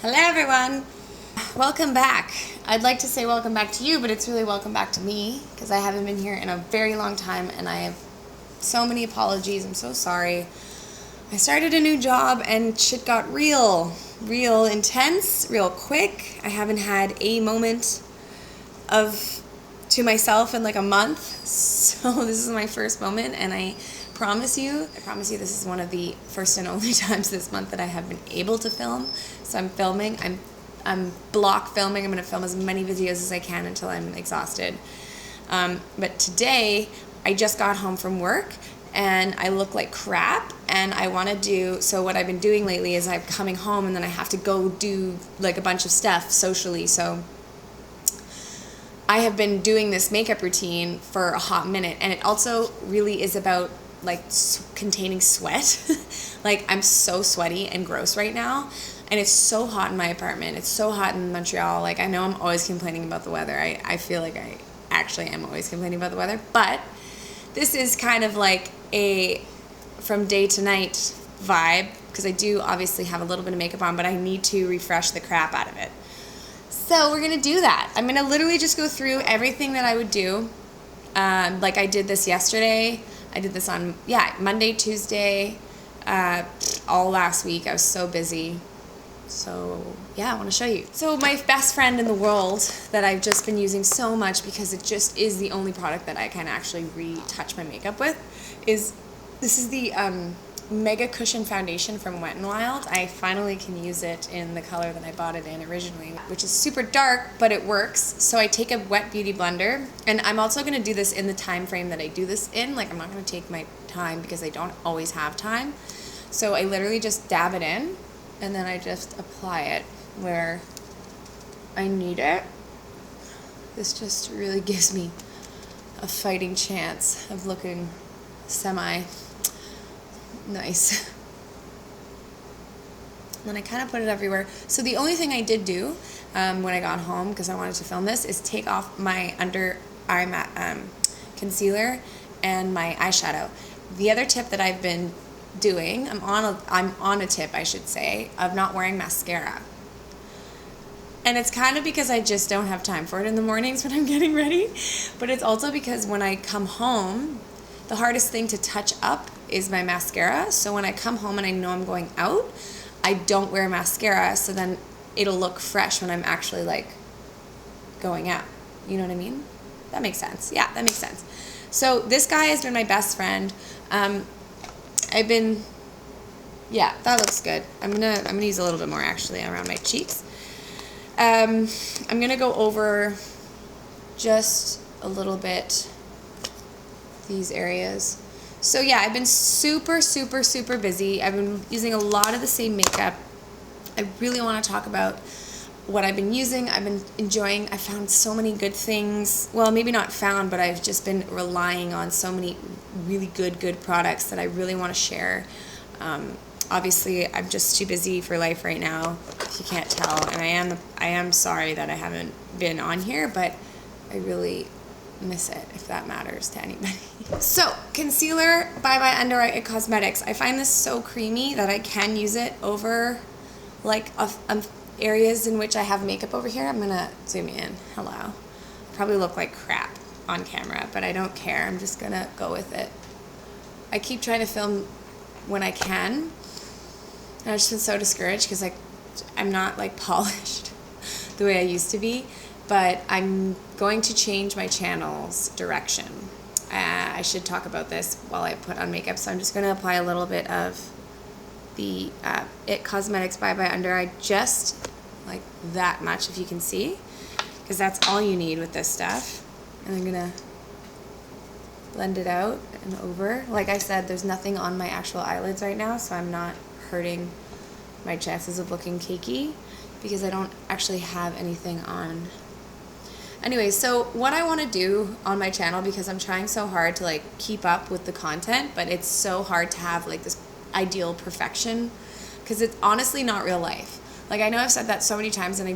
Hello everyone! Welcome back. I'd like to say welcome back to you, but it's really welcome back to me because I haven't been here in a very long time and I have so many apologies. I'm so sorry. I started a new job and shit got real intense, real quick. I haven't had a moment to myself in like a month, so this is my first moment, and I promise you this is one of the first and only times this month that I have been able to film. So I'm filming, I'm block filming. I'm going to film as many videos as I can until I'm exhausted. But today, I just got home from work and I look like crap, and I want to do, so what I've been doing lately is I'm coming home and then I have to go do like a bunch of stuff socially, so I have been doing this makeup routine for a hot minute, and it also really is about like containing sweat. Like I'm so sweaty and gross right now, and it's so hot in my apartment. It's so hot in Montreal. Like I know I'm always complaining about the weather. I feel like I actually am always complaining about the weather, but this is kind of like a from day to night vibe because I do obviously have a little bit of makeup on, but I need to refresh the crap out of it. So we're gonna do that. I'm gonna literally just go through everything that I would do. Like I did this yesterday. I did this on, Monday, Tuesday, all last week. I was so busy. So, I want to show you. So my best friend in the world that I've just been using so much because it just is the only product that I can actually retouch my makeup with is, this is the MegaCushion foundation from Wet n Wild. I finally can use it in the color that I bought it in originally, which is super dark, but it works. So I take a wet beauty blender, and I'm also going to do this in the time frame that I do this in. Like I'm not going to take my time because I don't always have time. So I literally just dab it in, and then I just apply it where I need it. This just really gives me a fighting chance of looking semi nice. And then I kind of put it everywhere. So the only thing I did do when I got home, because I wanted to film this, is take off my under eye concealer and my eyeshadow. The other tip that I've been doing, I'm on a tip, I should say, of not wearing mascara. And it's kind of because I just don't have time for it in the mornings when I'm getting ready, but it's also because when I come home, the hardest thing to touch up is my mascara. So when I come home and I know I'm going out, I don't wear mascara, so then it'll look fresh when I'm actually like going out. You know what I mean? That makes sense. Yeah, that makes sense. So this guy has been my best friend. That looks good. I'm gonna use a little bit more actually around my cheeks. I'm gonna go over just a little bit these areas. So I've been super busy. I've been using a lot of the same makeup. I really want to talk about what I've been using. I've been enjoying. I found so many good things. Well, maybe not found, but I've just been relying on so many really good products that I really want to share. Obviously, I'm just too busy for life right now, if you can't tell. And I am sorry that I haven't been on here, but I really miss it, if that matters to anybody. So, concealer by Under Eye Cosmetics. I find this so creamy that I can use it over like areas in which I have makeup over here. I'm gonna zoom in. Hello. I probably look like crap on camera, but I don't care. I'm just gonna go with it. I keep trying to film when I can. And I've just been so discouraged because I'm not like polished the way I used to be. But I'm going to change my channel's direction. I should talk about this while I put on makeup. So I'm just going to apply a little bit of the IT Cosmetics by Under Eye, just like that much, if you can see, because that's all you need with this stuff. And I'm going to blend it out and over. Like I said, there's nothing on my actual eyelids right now, so I'm not hurting my chances of looking cakey because I don't actually have anything on. Anyway, so what I want to do on my channel, because I'm trying so hard to like keep up with the content, but it's so hard to have like this ideal perfection because it's honestly not real life. Like I know I've said that so many times, and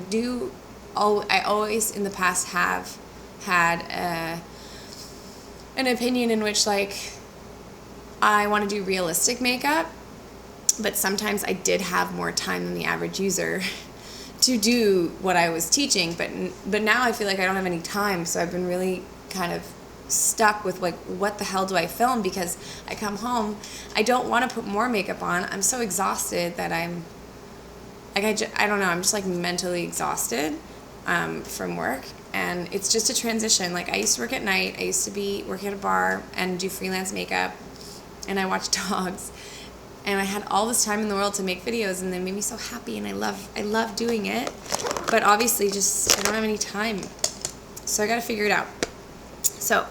I always in the past have had an opinion in which like I want to do realistic makeup, but sometimes I did have more time than the average user. to do what I was teaching, but now I feel like I don't have any time, so I've been really kind of stuck with like, what the hell do I film? Because I come home, I don't want to put more makeup on. I'm so exhausted that I'm like, I don't know, I'm just like mentally exhausted from work, and it's just a transition. Like, I used to work at night, I used to be working at a bar and do freelance makeup, and I watch dogs, and I had all this time in the world to make videos, and they made me so happy, and I love doing it, but obviously just I don't have any time, so I gotta figure it out. So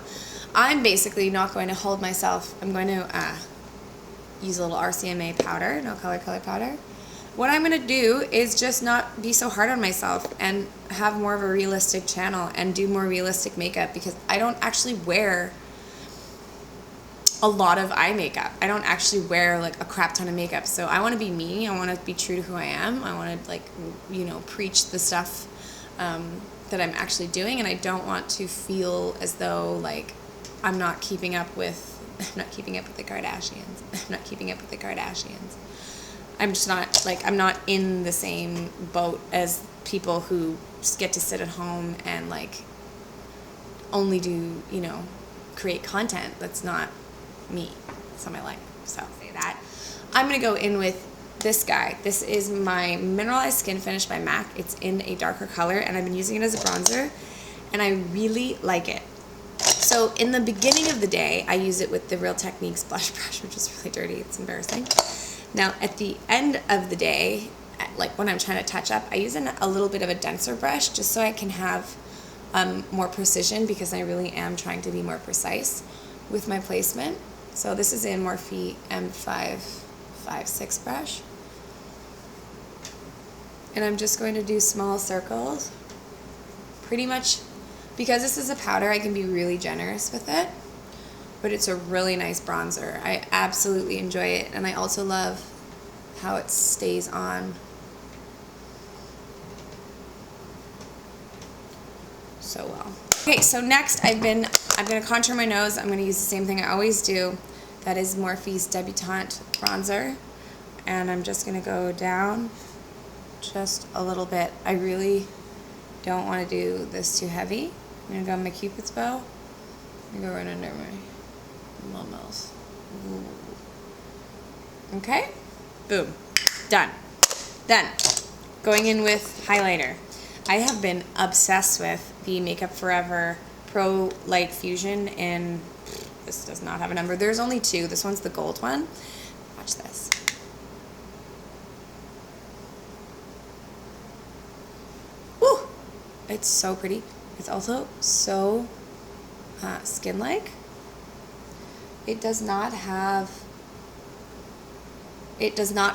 I'm basically not going to hold myself. I'm going to use a little RCMA powder, no color powder. What I'm going to do is just not be so hard on myself and have more of a realistic channel and do more realistic makeup, because I don't actually wear a lot of eye makeup. I don't actually wear like a crap ton of makeup. So I want to be me. I want to be true to who I am. I want to, like, you know, preach the stuff that I'm actually doing, and I don't want to feel as though like I'm not keeping up with the Kardashians. I'm not keeping up with the Kardashians. I'm just not, like, I'm not in the same boat as people who just get to sit at home and like only do, you know, create content. That's not me. That's not my life. So say that. I'm gonna go in with this guy. This is my Mineralized Skinfinish by MAC. It's in a darker color, and I've been using it as a bronzer, and I really like it. So in the beginning of the day, I use it with the Real Techniques blush brush, which is really dirty. It's embarrassing. Now at the end of the day, like when I'm trying to touch up, I use a little bit of a denser brush just so I can have more precision, because I really am trying to be more precise with my placement. So this is in Morphe M556 brush. And I'm just going to do small circles. Pretty much, because this is a powder, I can be really generous with it. But it's a really nice bronzer. I absolutely enjoy it. And I also love how it stays on so well. Okay, so next I'm going to contour my nose. I'm going to use the same thing I always do. That is Morphe's Debutante bronzer. And I'm just going to go down just a little bit. I really don't want to do this too heavy. I'm going to go on my Cupid's bow. I'm going to go right under my mouth. Okay? Boom. Done. Then, going in with highlighter. I have been obsessed with the Makeup Forever Pro Light Fusion in, this does not have a number. There's only two. This one's the gold one. Watch this. Woo! It's so pretty. It's also so skin-like. It does not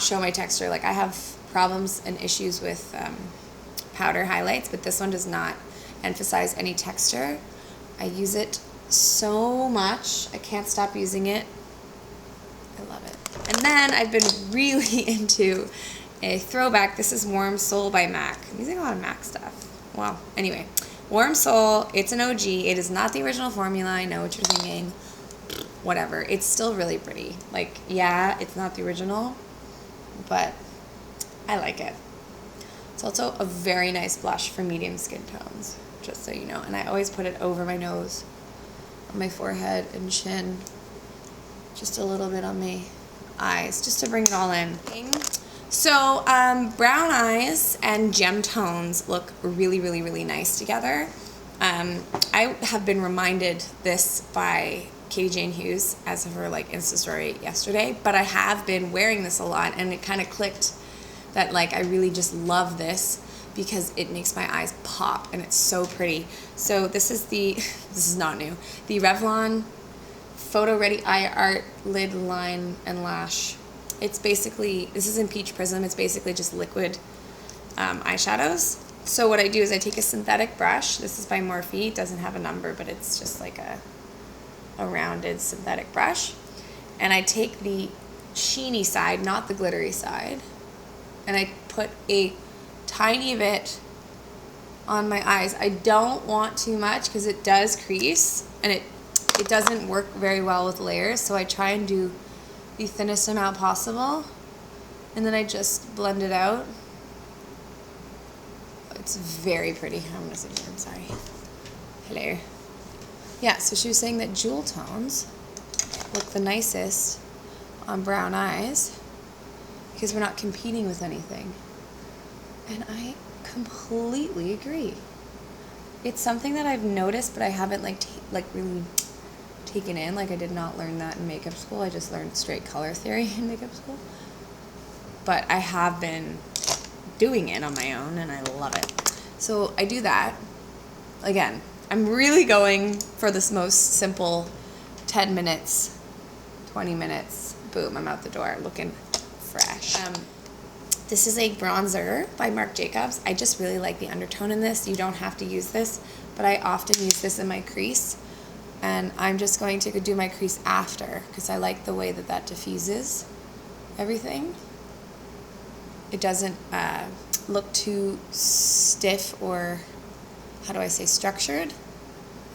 show my texture. Like, I have problems and issues with powder highlights, but this one does not emphasize any texture. I use it so much. I can't stop using it. I love it. And then I've been really into a throwback. This is Warm Soul by MAC. I'm using a lot of MAC stuff. Well, anyway, Warm Soul. It's an OG. It is not the original formula. I know what you're thinking. Whatever. It's still really pretty. Like, yeah, it's not the original, but I like it. It's also a very nice blush for medium skin tones, just so you know. And I always put it over my nose, on my forehead and chin, just a little bit on my eyes, just to bring it all in. So brown eyes and gem tones look really, really, really nice together. I have been reminded this by Katie Jane Hughes as of her like Insta story yesterday, but I have been wearing this a lot, and it kind of clicked that like I really just love this because it makes my eyes pop and it's so pretty. So this is this is not new, the Revlon Photoready Eye Art Lid Line and Lash. It's basically, this is in Peach Prism. It's basically just liquid eyeshadows. So what I do is I take a synthetic brush. This is by Morphe. It doesn't have a number, but it's just like a rounded synthetic brush. And I take the sheeny side, not the glittery side, and I put a tiny bit on my eyes. I don't want too much because it does crease, and it doesn't work very well with layers, so I try and do the thinnest amount possible, and then I just blend it out. It's very pretty. I'm gonna say I'm sorry. Hello. Yeah, so she was saying that jewel tones look the nicest on brown eyes because we're not competing with anything. And I completely agree. It's something that I've noticed, but I haven't really taken in. Like, I did not learn that in makeup school. I just learned straight color theory in makeup school. But I have been doing it on my own, and I love it. So I do that. Again, I'm really going for this most simple 10 minutes, 20 minutes, boom, I'm out the door looking fresh. This is a bronzer by Marc Jacobs. I just really like the undertone in this. You don't have to use this, but I often use this in my crease. And I'm just going to do my crease after because I like the way that that diffuses everything. It doesn't look too stiff or, how do I say, structured.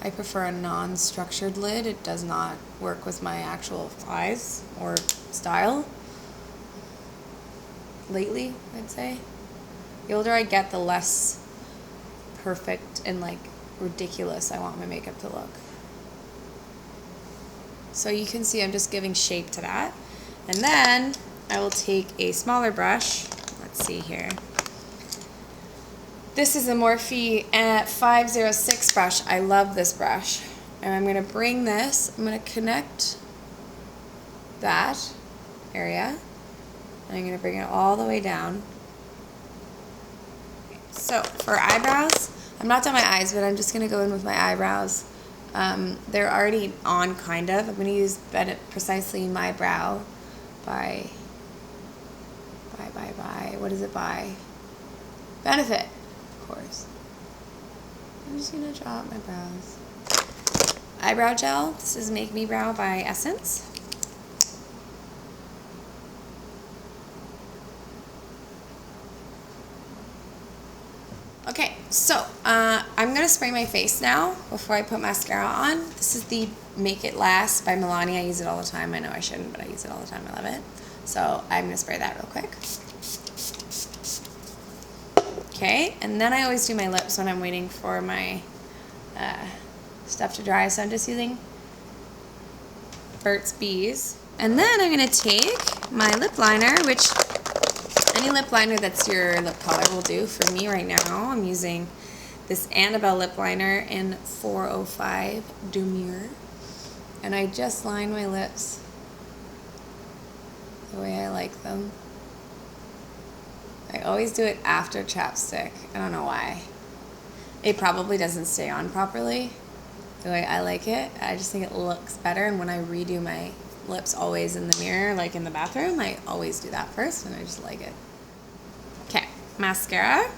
I prefer a non-structured lid. It does not work with my actual eyes or style. Lately, I'd say. The older I get, the less perfect and like ridiculous I want my makeup to look. So you can see I'm just giving shape to that. And then I will take a smaller brush. Let's see here. This is a Morphe 506 brush. I love this brush. And I'm going to bring this, I'm going to connect that area. And I'm going to bring it all the way down. So for eyebrows, I'm not done my eyes, but I'm just going to go in with my eyebrows. They're already on, kind of. I'm going to use Precisely My Brow by, what is it by? Benefit, of course. I'm just going to draw out my brows. Eyebrow gel, this is Make Me Brow by Essence. Okay, so I'm going to spray my face now before I put mascara on. This is the Make It Last by Milani. I use it all the time. I know I shouldn't, but I use it all the time. I love it. So I'm going to spray that real quick. Okay, and then I always do my lips when I'm waiting for my stuff to dry. So I'm just using Burt's Bees. And then I'm going to take my lip liner, which any lip liner that's your lip color will do. For me right now, I'm using this Annabelle lip liner in 405 Demure. And I just line my lips the way I like them. I always do it after chapstick. I don't know why. It probably doesn't stay on properly the way I like it. I just think it looks better. And when I redo my lips always in the mirror, like in the bathroom, I always do that first, and I just like it. Okay, mascara.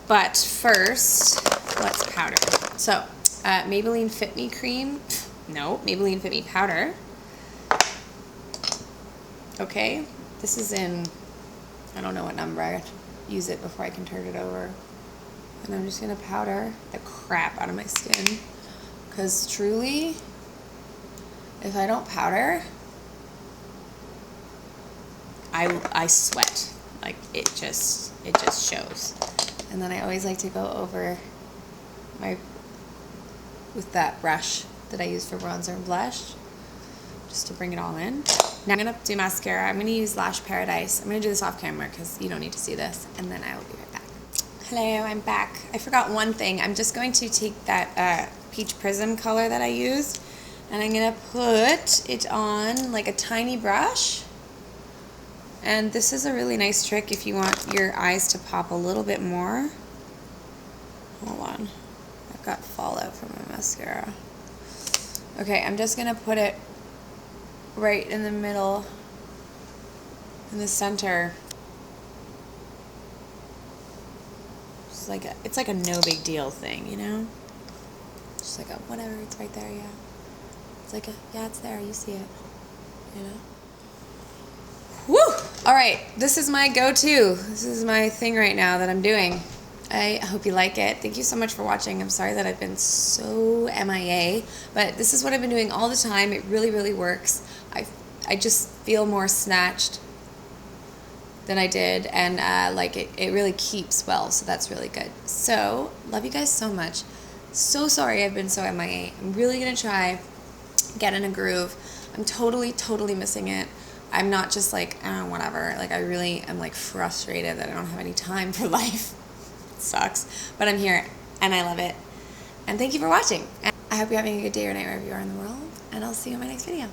But first, let's powder. So, Maybelline Fit Me cream. No, Maybelline Fit Me powder. Okay, this is in, I don't know what number. I have to use it before I can turn it over. And I'm just gonna powder the crap out of my skin. Because truly, if I don't powder, I sweat. Like, it just shows. And then I always like to go over with that brush that I use for bronzer and blush, just to bring it all in. Now I'm gonna do mascara. I'm gonna use Lash Paradise. I'm gonna do this off camera because you don't need to see this, and then I will be right back. Hello, I'm back. I forgot one thing. I'm just going to take that peach prism color that I used, and I'm gonna put it on like a tiny brush. And this is a really nice trick if you want your eyes to pop a little bit more. Hold on. I've got fallout from my mascara. Okay, I'm just gonna put it right in the middle, in the center. It's like a no big deal thing, you know? Just like a whatever, it's right there, yeah. It's like a, yeah, it's there, you see it, you know? Woo! Alright, this is my go-to. This is my thing right now that I'm doing. I hope you like it. Thank you so much for watching. I'm sorry that I've been so MIA, but this is what I've been doing all the time. It really, really works. I just feel more snatched than I did, and like it really keeps well, so that's really good. So love you guys so much. So sorry I've been so MIA. I'm really gonna try get in a groove. I'm totally missing it. I'm not just like, oh, whatever. Like, I really am like frustrated that I don't have any time for life. It sucks, but I'm here and I love it. And thank you for watching. And I hope you're having a good day or night wherever you are in the world, and I'll see you in my next video.